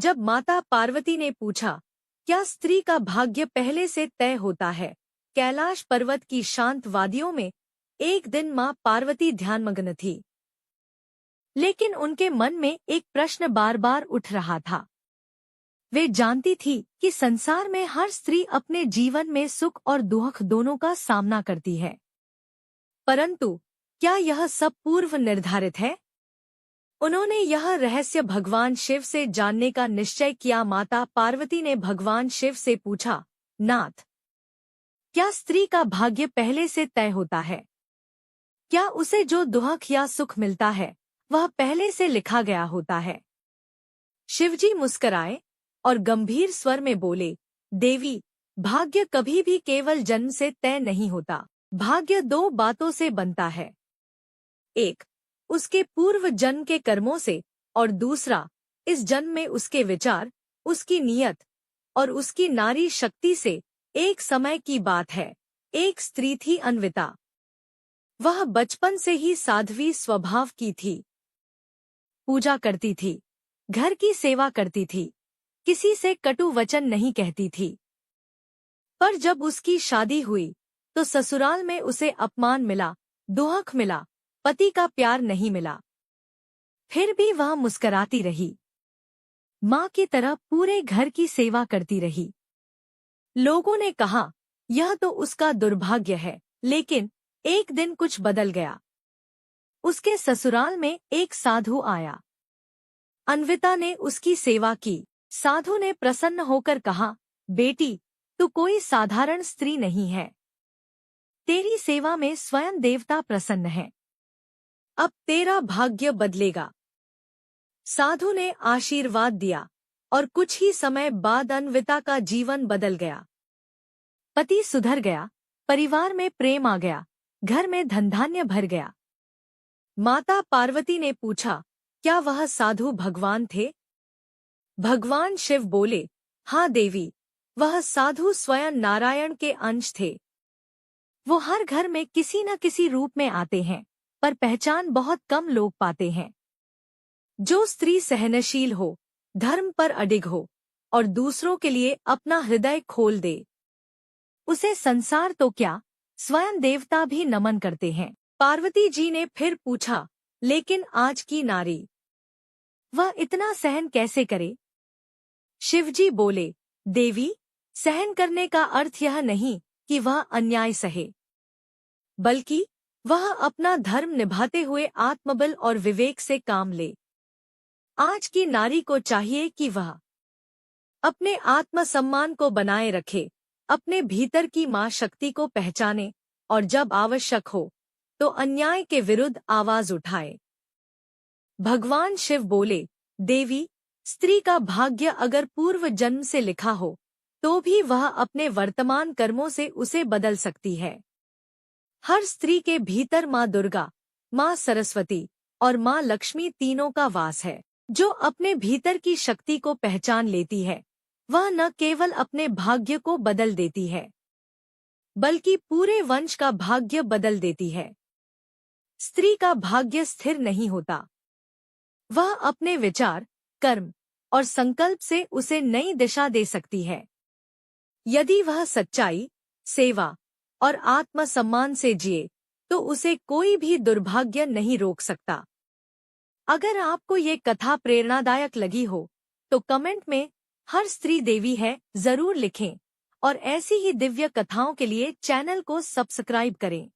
जब माता पार्वती ने पूछा, क्या स्त्री का भाग्य पहले से तय होता है? कैलाश पर्वत की शांत वादियों में एक दिन माँ पार्वती ध्यानमग्न थी। लेकिन उनके मन में एक प्रश्न बार बार उठ रहा था। वे जानती थी कि संसार में हर स्त्री अपने जीवन में सुख और दुख दोनों का सामना करती है, परंतु क्या यह सब पूर्व निर्धारित है? उन्होंने यह रहस्य भगवान शिव से जानने का निश्चय किया। माता पार्वती ने भगवान शिव से पूछा, नाथ, क्या स्त्री का भाग्य पहले से तय होता है? क्या उसे जो दुख या सुख मिलता है वह पहले से लिखा गया होता है? शिवजी मुस्कराए और गंभीर स्वर में बोले, देवी, भाग्य कभी भी केवल जन्म से तय नहीं होता। भाग्य दो बातों से बनता है, एक उसके पूर्व जन्म के कर्मों से और दूसरा इस जन्म में उसके विचार, उसकी नीयत और उसकी नारी शक्ति से। एक समय की बात है, एक स्त्री थी अन्विता। वह बचपन से ही साध्वी स्वभाव की थी। पूजा करती थी, घर की सेवा करती थी, किसी से कटु वचन नहीं कहती थी। पर जब उसकी शादी हुई तो ससुराल में उसे अपमान मिला, दुख मिला, पति का प्यार नहीं मिला। फिर भी वह मुस्कराती रही, माँ की तरह पूरे घर की सेवा करती रही। लोगों ने कहा, यह तो उसका दुर्भाग्य है, लेकिन एक दिन कुछ बदल गया। उसके ससुराल में एक साधु आया। अन्विता ने उसकी सेवा की। साधु ने प्रसन्न होकर कहा, बेटी, तू कोई साधारण स्त्री नहीं है। तेरी सेवा में स्वयं देवता प्रसन्न है। अब तेरा भाग्य बदलेगा। साधु ने आशीर्वाद दिया और कुछ ही समय बाद अन्विता का जीवन बदल गया। पति सुधर गया, परिवार में प्रेम आ गया, घर में धन धान्य भर गया। माता पार्वती ने पूछा, क्या वह साधु भगवान थे? भगवान शिव बोले, हाँ देवी, वह साधु स्वयं नारायण के अंश थे। वो हर घर में किसी न किसी रूप में आते हैं, पर पहचान बहुत कम लोग पाते हैं। जो स्त्री सहनशील हो, धर्म पर अडिग हो और दूसरों के लिए अपना हृदय खोल दे, उसे संसार तो क्या, स्वयं देवता भी नमन करते हैं। पार्वती जी ने फिर पूछा, लेकिन आज की नारी, वह इतना सहन कैसे करे? शिवजी बोले, देवी, सहन करने का अर्थ यह नहीं कि वह अन्याय सहे, बल्कि वह अपना धर्म निभाते हुए आत्मबल और विवेक से काम ले। आज की नारी को चाहिए कि वह अपने आत्मसम्मान को बनाए रखे, अपने भीतर की मां शक्ति को पहचाने और जब आवश्यक हो तो अन्याय के विरुद्ध आवाज उठाए। भगवान शिव बोले, देवी, स्त्री का भाग्य अगर पूर्व जन्म से लिखा हो तो भी वह अपने वर्तमान कर्मों से उसे बदल सकती है। हर स्त्री के भीतर माँ दुर्गा, माँ सरस्वती और माँ लक्ष्मी तीनों का वास है। जो अपने भीतर की शक्ति को पहचान लेती है, वह न केवल अपने भाग्य को बदल देती है, बल्कि पूरे वंश का भाग्य बदल देती है। स्त्री का भाग्य स्थिर नहीं होता। वह अपने विचार, कर्म और संकल्प से उसे नई दिशा दे सकती है। यदि वह सच्चाई, सेवा और आत्मसम्मान से जिए तो उसे कोई भी दुर्भाग्य नहीं रोक सकता। अगर आपको ये कथा प्रेरणादायक लगी हो तो कमेंट में हर स्त्री देवी है जरूर लिखें और ऐसी ही दिव्य कथाओं के लिए चैनल को सब्सक्राइब करें।